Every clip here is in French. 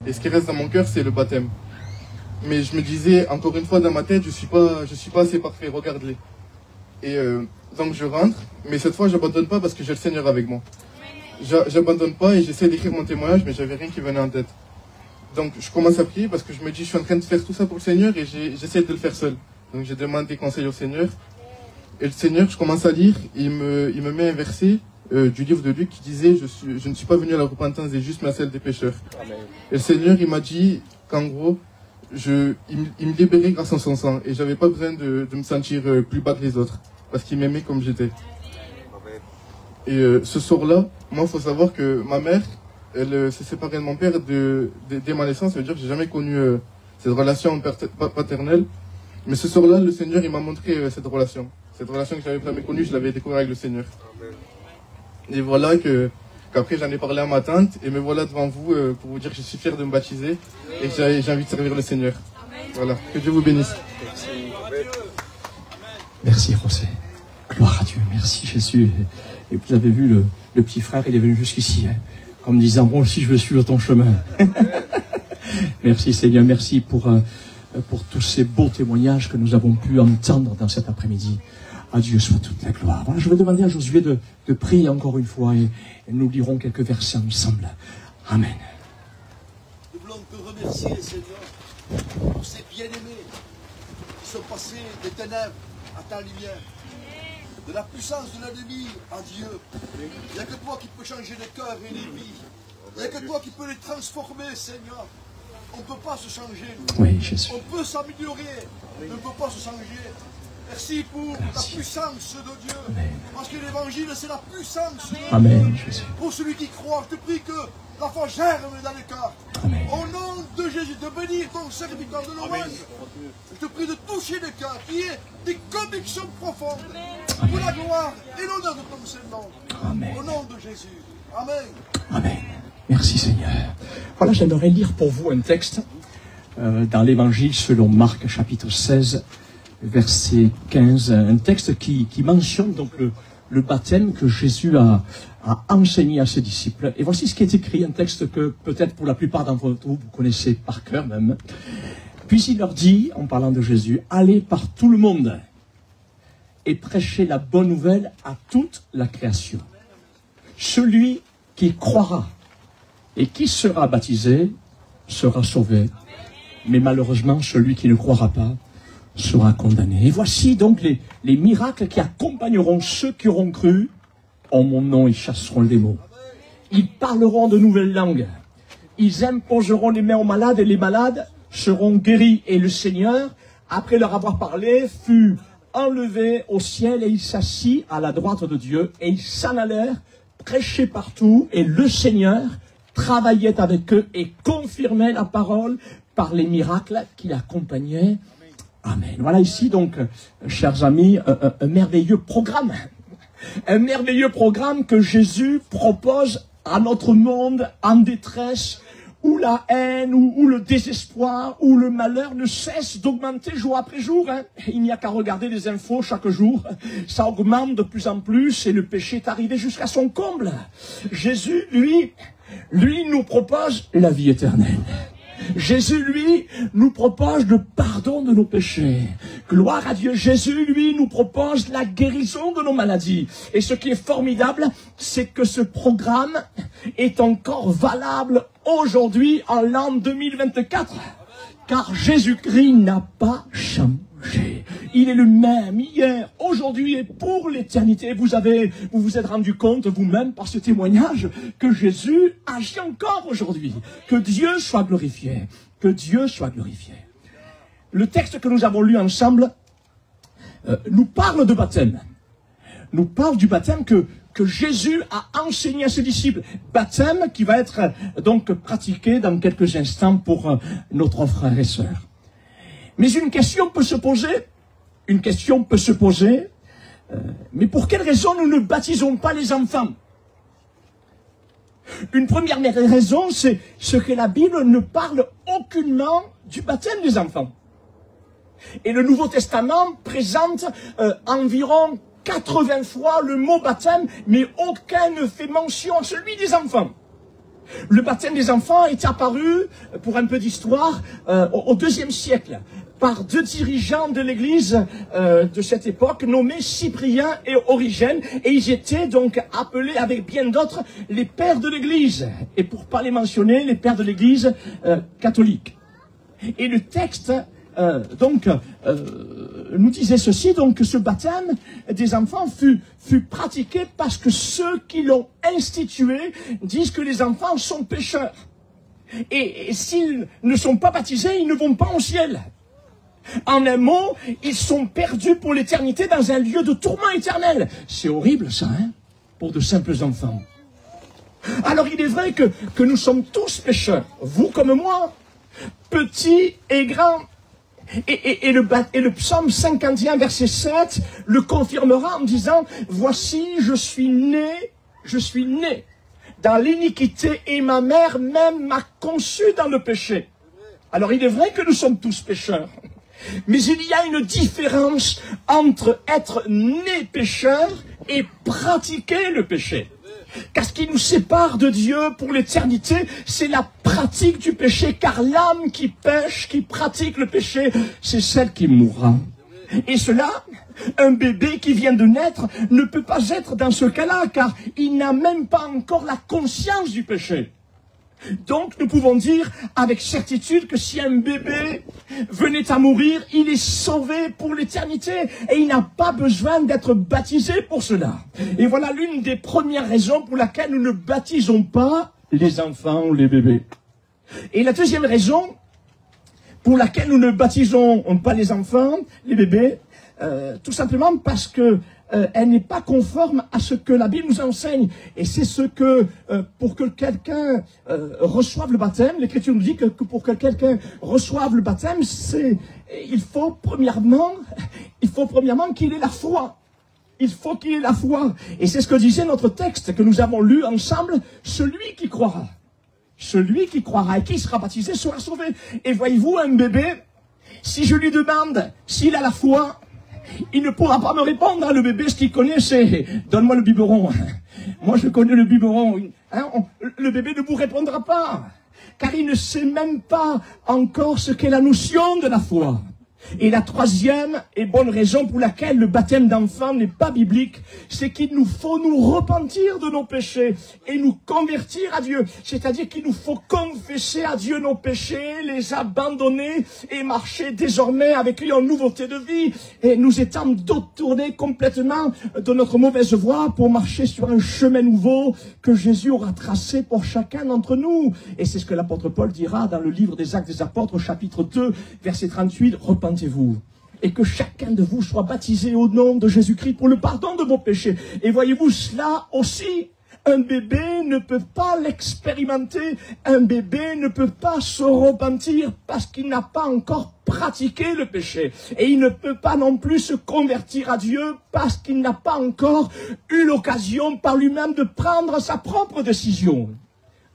Et ce qui reste dans mon cœur, c'est le baptême. Mais je me disais, encore une fois dans ma tête, je suis pas assez parfait, regarde-les. Et donc je rentre, mais cette fois j'abandonne pas parce que j'ai le Seigneur avec moi. J'abandonne pas et j'essaie d'écrire mon témoignage, mais j'avais rien qui venait en tête. Donc je commence à prier parce que je me dis, je suis en train de faire tout ça pour le Seigneur et j'essaie de le faire seul. Donc j'ai demandé conseil au Seigneur. Et le Seigneur, je commence à lire, il me met un verset du livre de Luc qui disait, je ne suis pas venu à la repentance des justes, mais à celle des pécheurs. Amen. Et le Seigneur, il m'a dit qu'en gros, il me libérait grâce à son sang. Et j'avais pas besoin de me sentir plus bas que les autres. Parce qu'il m'aimait comme j'étais. Et ce soir-là, moi, il faut savoir que ma mère, elle s'est séparée de mon père dès ma naissance. Ça veut dire que j'ai jamais connu cette relation paternelle. Mais ce soir-là, le Seigneur, il m'a montré cette relation. Cette relation que j'avais jamais connue, je l'avais découvert avec le Seigneur. Amen. Et voilà qu'après j'en ai parlé à ma tante, et me voilà devant vous pour vous dire que je suis fier de me baptiser et que j'ai envie de servir le Seigneur. Amen. Voilà, que Dieu vous bénisse. Merci José. Gloire à Dieu, merci Jésus. Et vous avez vu le petit frère, il est venu jusqu'ici, hein, en me disant, bon, si je veux suivre ton chemin. Merci Seigneur, merci pour tous ces beaux témoignages que nous avons pu entendre dans cet après-midi. À Dieu soit toute la gloire. Voilà, je vais demander à Josué de prier encore une fois et nous lirons quelques versets ensemble. Amen. Nous voulons te remercier, Seigneur, pour ces bien-aimés qui sont passés des ténèbres à ta lumière, de la puissance de l'ennemi à Dieu. Il n'y a que toi qui peux changer les cœurs et les vies. Il n'y a que toi qui peux les transformer, Seigneur. On ne peut pas se changer. Oui, Jésus. On peut s'améliorer, mais on ne peut pas se changer. Merci pour la puissance de Dieu. Amen. Parce que l'évangile, c'est la puissance de Dieu. Amen, Jésus. Pour celui qui croit, je te prie que la foi germe dans les cœurs. Amen. Au nom de Jésus, de bénir ton serviteur de louange. Je te prie de toucher les cœurs, qui est des convictions profondes. Amen. Pour la gloire et l'honneur de ton Saint-Nom. Amen. Au nom de Jésus. Amen. Amen. Merci Seigneur. Voilà, j'aimerais lire pour vous un texte dans l'Évangile selon Marc, chapitre 16, verset 15. Un texte qui mentionne donc le baptême que Jésus a enseigné à ses disciples. Et voici ce qui est écrit, un texte que peut-être pour la plupart d'entre vous, vous connaissez par cœur même. Puis il leur dit, en parlant de Jésus, « Allez par tout le monde et prêchez la bonne nouvelle à toute la création. Celui qui croira et qui sera baptisé sera sauvé, mais malheureusement celui qui ne croira pas sera condamné. » Et voici donc les miracles qui accompagneront ceux qui auront cru. En mon nom, ils chasseront les démons. Ils parleront de nouvelles langues. Ils imposeront les mains aux malades et les malades seront guéris. Et le Seigneur, après leur avoir parlé, fut enlevé au ciel et il s'assit à la droite de Dieu. Et ils s'en allèrent prêcher partout. Et le Seigneur travaillait avec eux et confirmait la parole par les miracles qui l'accompagnaient. Amen. Voilà ici donc, chers amis, un merveilleux programme. Un merveilleux programme que Jésus propose à notre monde en détresse, où la haine, où le désespoir, où le malheur ne cesse d'augmenter jour après jour. Hein. Il n'y a qu'à regarder les infos chaque jour. Ça augmente de plus en plus et le péché est arrivé jusqu'à son comble. Jésus, lui nous propose la vie éternelle. Jésus, lui, nous propose le pardon de nos péchés. Gloire à Dieu. Jésus, lui, nous propose la guérison de nos maladies. Et ce qui est formidable, c'est que ce programme est encore valable aujourd'hui, en l'an 2024. Car Jésus-Christ n'a pas changé. Il est le même hier, aujourd'hui et pour l'éternité. Vous vous êtes rendu compte vous-même par ce témoignage que Jésus agit encore aujourd'hui. Que Dieu soit glorifié. Que Dieu soit glorifié. Le texte que nous avons lu ensemble nous parle de baptême. Nous parle du baptême que Jésus a enseigné à ses disciples. Baptême qui va être donc pratiqué dans quelques instants pour notre frères et sœurs. Mais une question peut se poser. Mais pour quelle raison nous ne baptisons pas les enfants? Une première raison, c'est ce que la Bible ne parle aucunement du baptême des enfants. Et le Nouveau Testament présente environ 80 fois le mot baptême, mais aucun ne fait mention à celui des enfants. Le baptême des enfants est apparu, pour un peu d'histoire, au IIe siècle, par deux dirigeants de l'église de cette époque, nommés Cyprien et Origène, et ils étaient donc appelés avec bien d'autres les pères de l'église, et pour pas les mentionner, les pères de l'église catholique. Et le texte nous disait ceci, donc que ce baptême des enfants fut pratiqué parce que ceux qui l'ont institué disent que les enfants sont pécheurs. Et s'ils ne sont pas baptisés, ils ne vont pas au ciel. En un mot, ils sont perdus pour l'éternité dans un lieu de tourment éternel. C'est horrible ça, hein, pour de simples enfants. Alors il est vrai que nous sommes tous pécheurs, vous comme moi, petits et grands. Et le psaume 51, verset 7, le confirmera en disant, voici, je suis né dans l'iniquité et ma mère même m'a conçu dans le péché. Alors il est vrai que nous sommes tous pécheurs. Mais il y a une différence entre être né pécheur et pratiquer le péché. Car ce qui nous sépare de Dieu pour l'éternité, c'est la pratique du péché. Car l'âme qui pêche, qui pratique le péché, c'est celle qui mourra. Et cela, un bébé qui vient de naître ne peut pas être dans ce cas-là, car il n'a même pas encore la conscience du péché. Donc nous pouvons dire avec certitude que si un bébé venait à mourir, il est sauvé pour l'éternité et il n'a pas besoin d'être baptisé pour cela. Et voilà l'une des premières raisons pour laquelle nous ne baptisons pas les enfants ou les bébés. Et la deuxième raison pour laquelle nous ne baptisons pas les enfants, les bébés, tout simplement parce que elle n'est pas conforme à ce que la Bible nous enseigne. Et c'est ce que, pour que quelqu'un reçoive le baptême, l'Écriture nous dit que pour que quelqu'un reçoive le baptême, il faut premièrement qu'il ait la foi. Il faut qu'il ait la foi. Et c'est ce que disait notre texte que nous avons lu ensemble, celui qui croira. Celui qui croira et qui sera baptisé sera sauvé. Et voyez-vous, un bébé, si je lui demande s'il a la foi, il ne pourra pas me répondre, hein, le bébé, ce qu'il connaît, c'est « donne-moi le biberon ». Moi, je connais le biberon. Hein, le bébé ne vous répondra pas, car il ne sait même pas encore ce qu'est la notion de la foi. Et la troisième et bonne raison pour laquelle le baptême d'enfant n'est pas biblique, c'est qu'il nous faut nous repentir de nos péchés et nous convertir à Dieu. C'est-à-dire qu'il nous faut confesser à Dieu nos péchés, les abandonner et marcher désormais avec lui en nouveauté de vie. Et nous étant détournés complètement de notre mauvaise voie pour marcher sur un chemin nouveau que Jésus aura tracé pour chacun d'entre nous. Et c'est ce que l'apôtre Paul dira dans le livre des Actes des Apôtres, au chapitre 2, verset 38, repentez-vous, et que chacun de vous soit baptisé au nom de Jésus-Christ pour le pardon de vos péchés. Et voyez-vous, cela aussi, un bébé ne peut pas l'expérimenter, un bébé ne peut pas se repentir parce qu'il n'a pas encore pratiqué le péché. Et il ne peut pas non plus se convertir à Dieu parce qu'il n'a pas encore eu l'occasion par lui-même de prendre sa propre décision.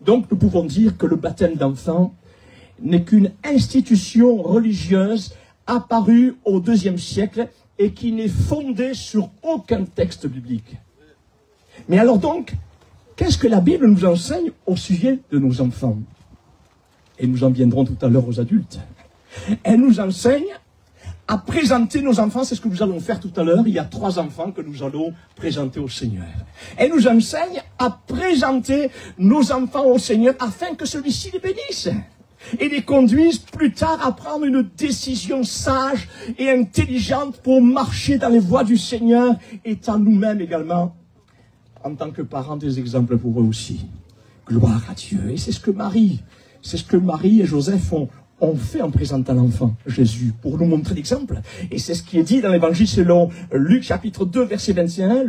Donc nous pouvons dire que le baptême d'enfant n'est qu'une institution religieuse apparue au IIe siècle et qui n'est fondée sur aucun texte biblique. Mais alors donc, qu'est-ce que la Bible nous enseigne au sujet de nos enfants? Et nous en viendrons tout à l'heure aux adultes. Elle nous enseigne à présenter nos enfants, c'est ce que nous allons faire tout à l'heure. Il y a 3 enfants que nous allons présenter au Seigneur. Elle nous enseigne à présenter nos enfants au Seigneur afin que celui-ci les bénisse et les conduise plus tard à prendre une décision sage et intelligente pour marcher dans les voies du Seigneur, étant nous-mêmes également, en tant que parents, des exemples pour eux aussi. Gloire à Dieu. Et c'est ce que Marie et Joseph ont fait en présentant l'enfant Jésus, pour nous montrer l'exemple. Et c'est ce qui est dit dans l'évangile selon Luc chapitre 2 verset 21,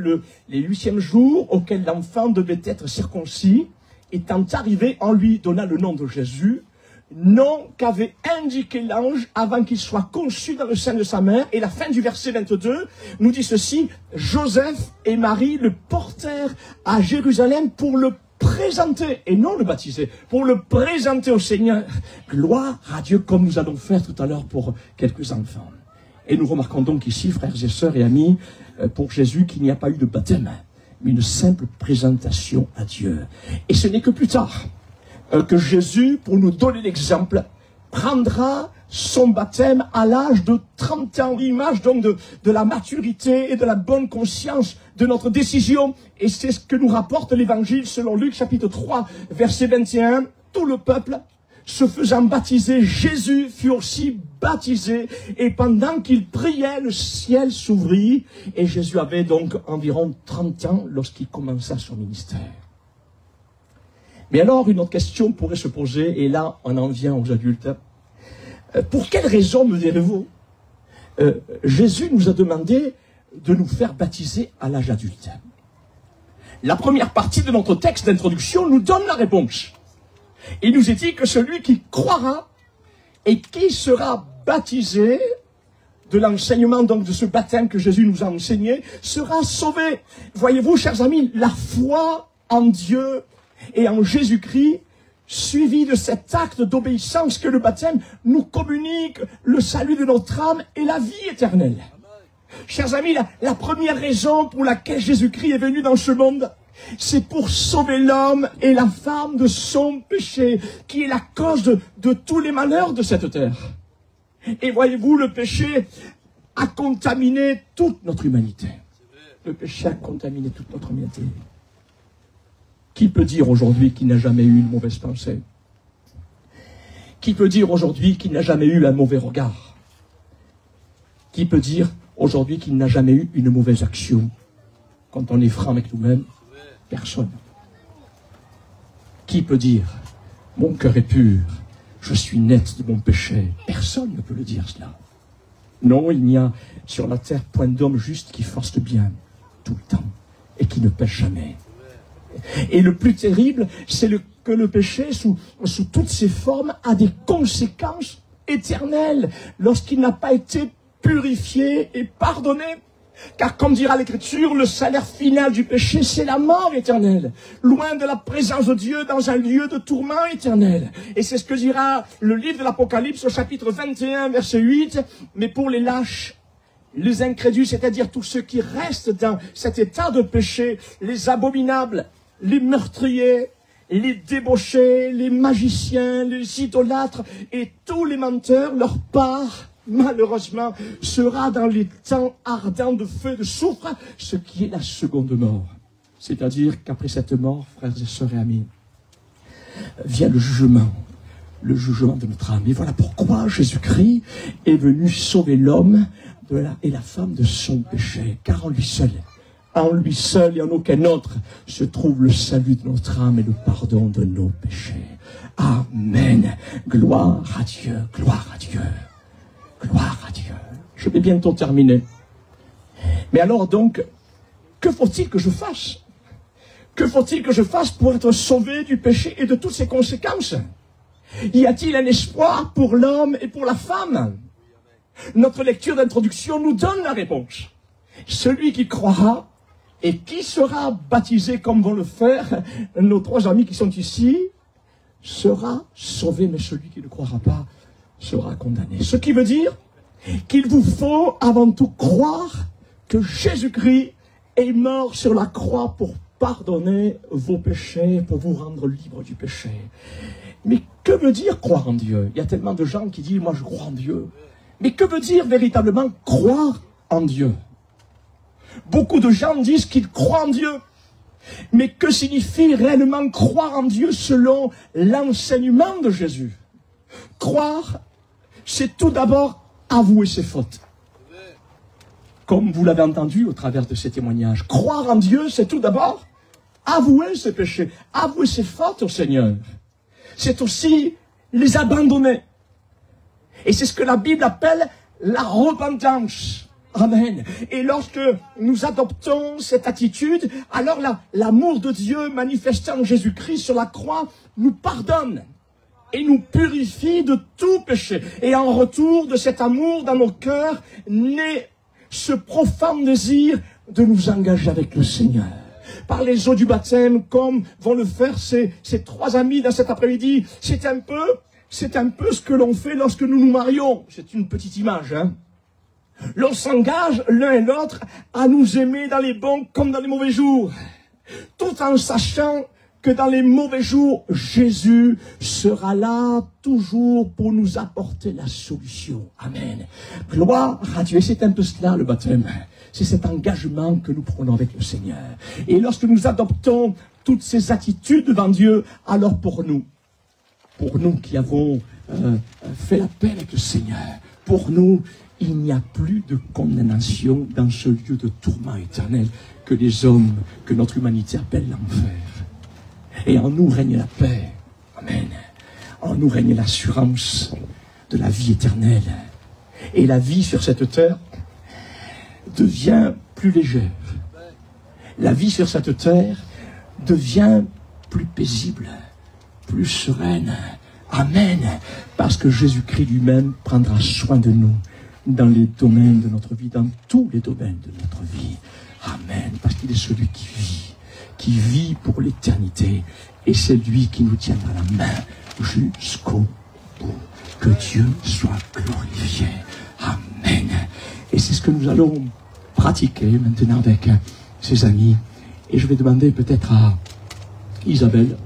les 8e jours auquel l'enfant devait être circoncis, étant arrivé, on lui donna le nom de Jésus, nom qu'avait indiqué l'ange avant qu'il soit conçu dans le sein de sa mère. Et la fin du verset 22 nous dit ceci: Joseph et Marie le portèrent à Jérusalem pour le présenter, et non le baptiser, pour le présenter au Seigneur. Gloire à Dieu, comme nous allons faire tout à l'heure pour quelques enfants. Et nous remarquons donc ici, frères et sœurs et amis, pour Jésus, qu'il n'y a pas eu de baptême, mais une simple présentation à Dieu. Et ce n'est que plus tard, que Jésus, pour nous donner l'exemple, prendra son baptême à l'âge de 30 ans, l'image donc de la maturité et de la bonne conscience de notre décision. Et c'est ce que nous rapporte l'Évangile selon Luc chapitre 3, verset 21. Tout le peuple, se faisant baptiser, Jésus fut aussi baptisé. Et pendant qu'il priait, le ciel s'ouvrit. Et Jésus avait donc environ 30 ans lorsqu'il commença son ministère. Mais alors, une autre question pourrait se poser, et là, on en vient aux adultes. Pour quelle raison, me direz-vous, Jésus nous a demandé de nous faire baptiser à l'âge adulte? La première partie de notre texte d'introduction nous donne la réponse. Il nous est dit que celui qui croira et qui sera baptisé, de l'enseignement donc de ce baptême que Jésus nous a enseigné, sera sauvé. Voyez-vous, chers amis, la foi en Dieu et en Jésus-Christ, suivi de cet acte d'obéissance que le baptême nous communique le salut de notre âme et la vie éternelle. Chers amis, la première raison pour laquelle Jésus-Christ est venu dans ce monde, c'est pour sauver l'homme et la femme de son péché, qui est la cause de tous les malheurs de cette terre. Et voyez-vous, le péché a contaminé toute notre humanité. Le péché a contaminé toute notre humanité. Qui peut dire aujourd'hui qu'il n'a jamais eu une mauvaise pensée? Qui peut dire aujourd'hui qu'il n'a jamais eu un mauvais regard? Qui peut dire aujourd'hui qu'il n'a jamais eu une mauvaise action? Quand on est franc avec nous-mêmes, personne. Qui peut dire « Mon cœur est pur, je suis net de mon péché » Personne ne peut le dire cela. Non, il n'y a sur la terre point d'homme juste qui fasse le bien tout le temps et qui ne pêche jamais. Et le plus terrible, c'est que le péché, sous toutes ses formes, a des conséquences éternelles lorsqu'il n'a pas été purifié et pardonné. Car comme dira l'Écriture, le salaire final du péché, c'est la mort éternelle, loin de la présence de Dieu dans un lieu de tourment éternel. Et c'est ce que dira le livre de l'Apocalypse au chapitre 21, verset 8. Mais pour les lâches, les incrédules, c'est-à-dire tous ceux qui restent dans cet état de péché, les abominables, les meurtriers, les débauchés, les magiciens, les idolâtres et tous les menteurs, leur part, malheureusement, sera dans les temps ardents de feu et de soufre, ce qui est la seconde mort. C'est-à-dire qu'après cette mort, frères et sœurs et amis, vient le jugement de notre âme. Et voilà pourquoi Jésus-Christ est venu sauver l'homme et la femme de son péché, car en lui seul et en aucun autre se trouve le salut de notre âme et le pardon de nos péchés. Amen. Gloire à Dieu, gloire à Dieu, gloire à Dieu. Je vais bientôt terminer. Mais alors donc, que faut-il que je fasse? Que faut-il que je fasse pour être sauvé du péché et de toutes ses conséquences? Y a-t-il un espoir pour l'homme et pour la femme? Notre lecture d'introduction nous donne la réponse. Celui qui croira et qui sera baptisé comme vont le faire nos trois amis qui sont ici, sera sauvé, mais celui qui ne croira pas sera condamné. Ce qui veut dire qu'il vous faut avant tout croire que Jésus-Christ est mort sur la croix pour pardonner vos péchés, pour vous rendre libre du péché. Mais que veut dire croire en Dieu? Il y a tellement de gens qui disent « moi je crois en Dieu ». Mais que veut dire véritablement croire en Dieu? Beaucoup de gens disent qu'ils croient en Dieu. Mais que signifie réellement croire en Dieu selon l'enseignement de Jésus? Croire, c'est tout d'abord avouer ses fautes. Comme vous l'avez entendu au travers de ces témoignages. Croire en Dieu, c'est tout d'abord avouer ses péchés, avouer ses fautes au Seigneur. C'est aussi les abandonner. Et c'est ce que la Bible appelle la repentance. Amen. Et lorsque nous adoptons cette attitude, alors l'amour de Dieu manifesté en Jésus-Christ sur la croix nous pardonne et nous purifie de tout péché. Et en retour de cet amour dans nos cœurs, naît ce profond désir de nous engager avec le Seigneur. Par les eaux du baptême, comme vont le faire ces trois amis dans cet après-midi. C'est un peu ce que l'on fait lorsque nous nous marions. C'est une petite image, hein. L'on s'engage l'un et l'autre à nous aimer dans les bons comme dans les mauvais jours, tout en sachant que dans les mauvais jours, Jésus sera là toujours pour nous apporter la solution. Amen. Gloire à Dieu. Et c'est un peu cela le baptême. C'est cet engagement que nous prenons avec le Seigneur. Et lorsque nous adoptons toutes ces attitudes devant Dieu, alors pour nous qui avons fait la paix avec le Seigneur, pour nous, il n'y a plus de condamnation dans ce lieu de tourment éternel que les hommes, que notre humanité appelle l'enfer. Et en nous règne la paix. Amen. En nous règne l'assurance de la vie éternelle. Et la vie sur cette terre devient plus légère. La vie sur cette terre devient plus paisible, plus sereine. Amen. Parce que Jésus-Christ lui-même prendra soin de nous dans les domaines de notre vie, dans tous les domaines de notre vie. Amen. Parce qu'il est celui qui vit pour l'éternité. Et c'est lui qui nous tiendra la main jusqu'au bout. Que Dieu soit glorifié. Amen. Et c'est ce que nous allons pratiquer maintenant avec ses amis. Et je vais demander peut-être à Isabelle,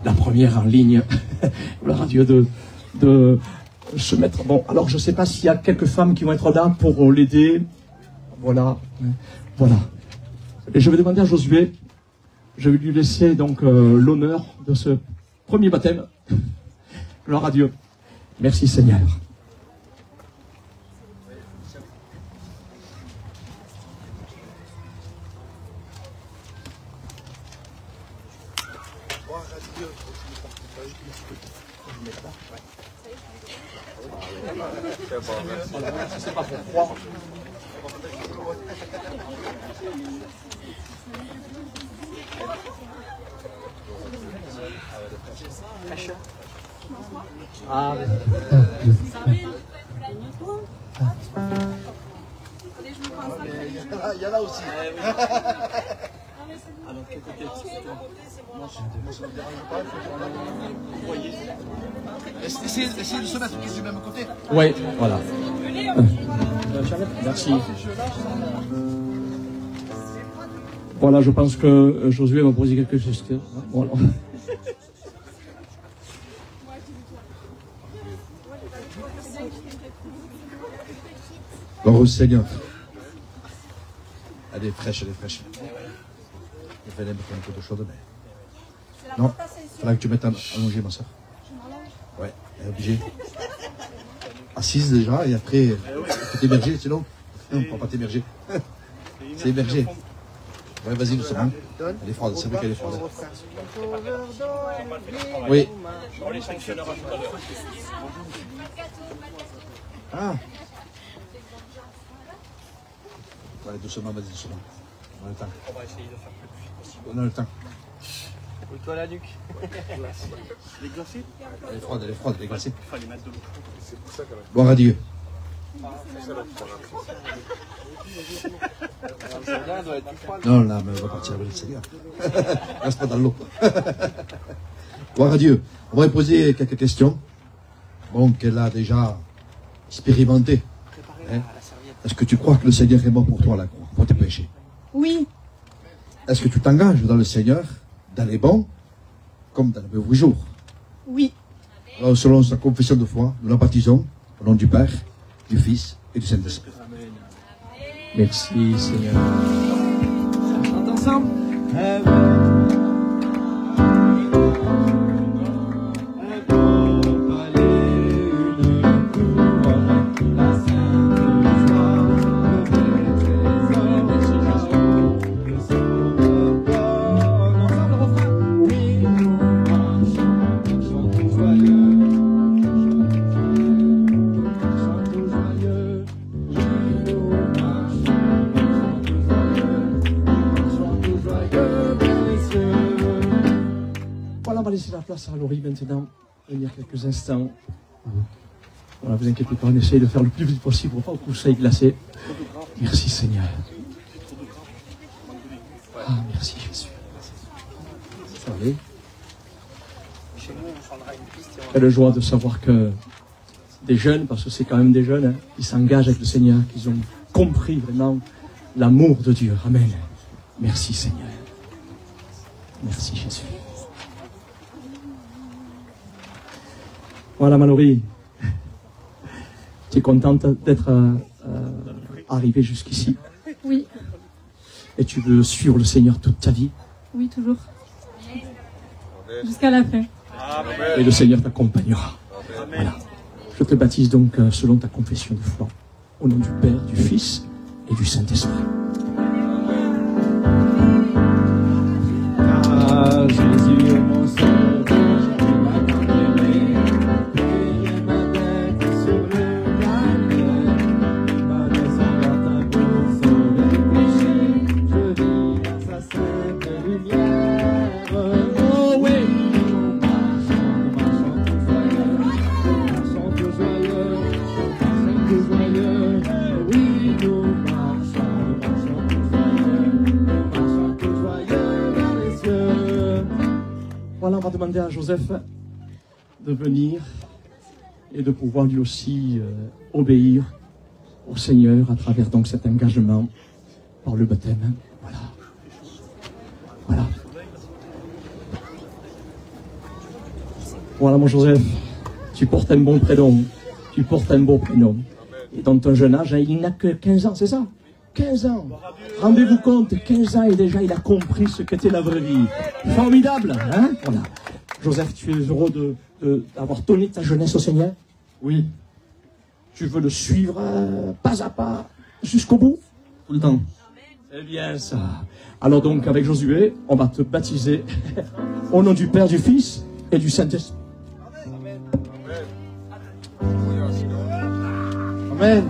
la première en ligne, gloire à Dieu, de se mettre... Bon, alors je ne sais pas s'il y a quelques femmes qui vont être là pour l'aider. Voilà. Voilà. Et je vais demander à Josué, je vais lui laisser donc l'honneur de ce premier baptême. Gloire à Dieu. Merci Seigneur. C'est pas pour croire. Ah. Il y en a aussi. Alors, quel côté Essayez de se mettre tous du même côté. Oui, voilà. Merci. Voilà, je pense que Josué va poser quelques questions. Voilà. Gloire au Seigneur. Elle est fraîche, elle est fraîche. Il fallait mettre un peu de chaude, mais... Non, il faudra que tu mettes allongé, ma soeur. Ouais, elle est obligée. Assise déjà, et après, tu peux t'émerger, sinon... Non, on ne peut pas t'émerger. C'est émerger. Ouais, vas-y, doucement. Elle est froide, c'est vrai qu'elle est froide. Oui. Ah. Allez, doucement, vas-y, doucement. On a le temps. On va essayer de faire le plus vite possible. On a le temps. Roule-toi la nuque. Elle est glacée? Elle est froide, elle est glacée. Il fallait mettre de l'eau. C'est pour ça quand même. Gloire à Dieu. Non, là, mais on va partir avec le Seigneur. Reste pas dans l'eau. Gloire à Dieu. On va lui poser quelques questions. Bon, qu'elle a déjà expérimenté. Hein? Est-ce que tu crois que le Seigneur est mort pour toi à la croix, pour tes péchés? Oui. Est-ce que tu t'engages dans le Seigneur, dans les bons, comme dans les mauvais jours? Oui. Alors, selon sa confession de foi, nous la baptisons au nom du Père, du Fils et du Saint-Esprit. Merci Seigneur. On chante ensemble. Laisser la place à Laurie maintenant, venir quelques instants. Voilà, vous inquiétez pas, on essaye de faire le plus vite possible pour pas que vous soyez glacé. Merci Seigneur. Ah, merci Jésus. Allez. Quelle joie de savoir que des jeunes, parce que c'est quand même des jeunes, hein, qui s'engagent avec le Seigneur, qui ont compris vraiment l'amour de Dieu. Amen. Merci Seigneur. Merci Jésus. Voilà, Mallory. Tu es contente d'être arrivée jusqu'ici? Oui. Et tu veux suivre le Seigneur toute ta vie? Oui, toujours. Jusqu'à la fin. Et le Seigneur t'accompagnera. Voilà. Je te baptise donc selon ta confession de foi. Au nom du Père, du Fils et du Saint-Esprit. Ah, Jésus, mon sauveur, je m'attendrai. Payez ma dette sur le calvaire. Ma descendante un pour sauver le péché. Je vis dans sa sainte lumière. Oh oui! Nous marchons tout joyeux. Nous marchons tout joyeux. Nous marchons tout joyeux. Oui, nous marchons tout joyeux. Nous marchons tout joyeux vers les cieux. Voilà, on va demander à Joseph de venir et de pouvoir lui aussi obéir au Seigneur à travers donc cet engagement par le baptême. Voilà. Voilà. Voilà, mon Joseph, tu portes un bon prénom, tu portes un beau prénom. Et dans ton jeune âge, il n'a que 15 ans, c'est ça? 15 ans. Rendez-vous compte, 15 ans et déjà il a compris ce qu'était la vraie vie. Formidable, hein? Voilà. Joseph, tu es heureux d'avoir donné ta jeunesse au Seigneur? Oui. Tu veux le suivre pas à pas jusqu'au bout? Tout le temps. C'est bien ça. Alors donc, avec Josué, on va te baptiser au nom du Père, du Fils et du Saint-Esprit. Amen.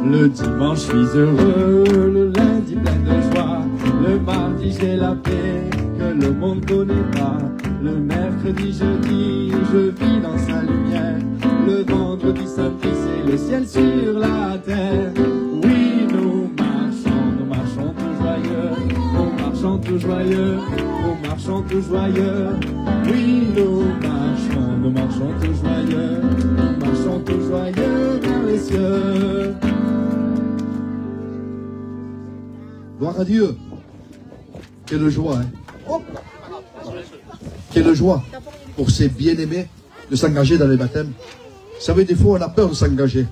Le dimanche, je suis heureux, le lundi, plein de joie. Le mardi, j'ai la paix que le monde connaît pas. Le mercredi, jeudi, je vis dans sa lumière. Le vendredi, samedi, c'est le ciel sur la terre. Oui, nous marchons tout joyeux. Nous marchons tout joyeux. Nous marchons tout joyeux. Oui, nous marchons tout joyeux. Nous marchons tout joyeux vers les cieux. Gloire à Dieu. Quelle joie, hein. Oh. Quelle joie pour ces bien-aimés de s'engager dans les baptêmes. Vous savez, des fois, on a peur de s'engager.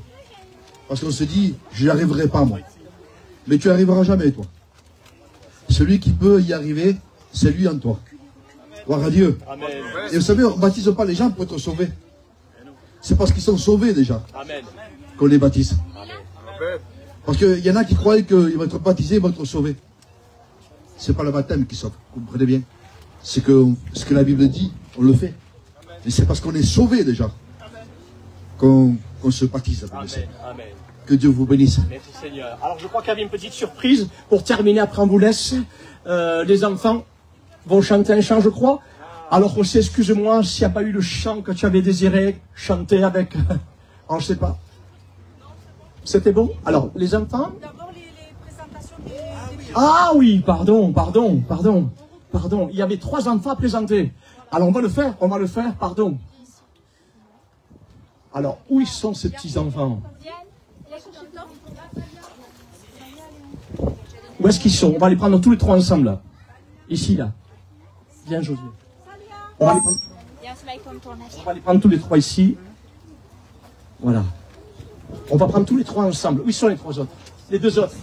Parce qu'on se dit, je n'y arriverai pas, moi. Mais tu n'y arriveras jamais, toi. Celui qui peut y arriver, c'est lui en toi. Gloire à Dieu. Amen. Et vous savez, on ne baptise pas les gens pour être sauvés. C'est parce qu'ils sont sauvés déjà qu'on les baptise. Parce qu'il y en a qui croyaient qu'ils vont être baptisés, ils vont être sauvés. C'est pas le baptême qui sauve, vous comprenez bien. C'est que ce que la Bible dit, on le fait. Mais c'est parce qu'on est sauvé déjà qu'on se baptise. Amen. Amen. Que Dieu vous bénisse. Merci Seigneur. Alors je crois qu'il y avait une petite surprise pour terminer, après on vous laisse. Les enfants vont chanter un chant, je crois. Alors aussi, excuse-moi s'il n'y a pas eu le chant que tu avais désiré chanter avec... oh, je sais pas. C'était bon? Alors, les enfants? D'abord les présentations des... Ah oui, pardon. Il y avait 3 enfants à présenter. Alors on va le faire, pardon. Alors, où ils sont ces petits enfants? Où est-ce qu'ils sont? On va les prendre tous les 3 ensemble, là. Ici, là. Viens, Josué. On va les prendre tous les 3 ici. Voilà. On va prendre tous les 3 ensemble. Où sont les 3 autres? Les 2 autres.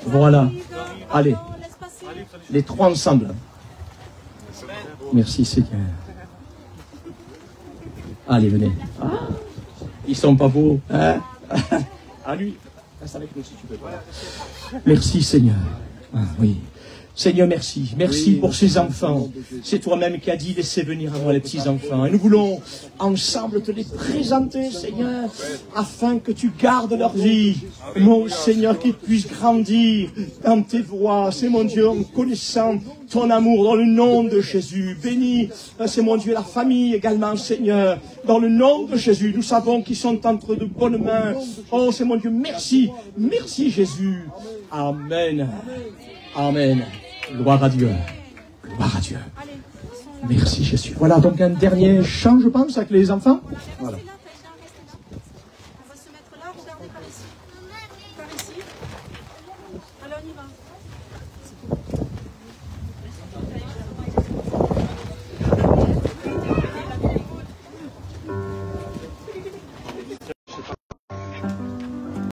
Voilà. Allez. Les 3 ensemble. Merci Seigneur. Allez, venez. Ah, ils sont pas beaux. Hein? À lui. Reste avec nous si tu veux. Merci Seigneur. Ah, oui. Seigneur, merci. Merci pour ces enfants. C'est toi-même qui as dit, laissez venir à moi les petits-enfants. Et nous voulons ensemble te les présenter, Seigneur, afin que tu gardes leur vie. Mon Seigneur, qu'ils puissent grandir dans tes voies. C'est mon Dieu, en connaissant ton amour dans le nom de Jésus. Bénis, c'est mon Dieu, la famille également, Seigneur. Dans le nom de Jésus, nous savons qu'ils sont entre de bonnes mains. Oh, c'est mon Dieu, merci. Merci Jésus. Amen. Amen. Gloire à Dieu. Gloire à Dieu. Merci Jésus. Voilà donc un dernier chant, je pense, avec les enfants. Voilà.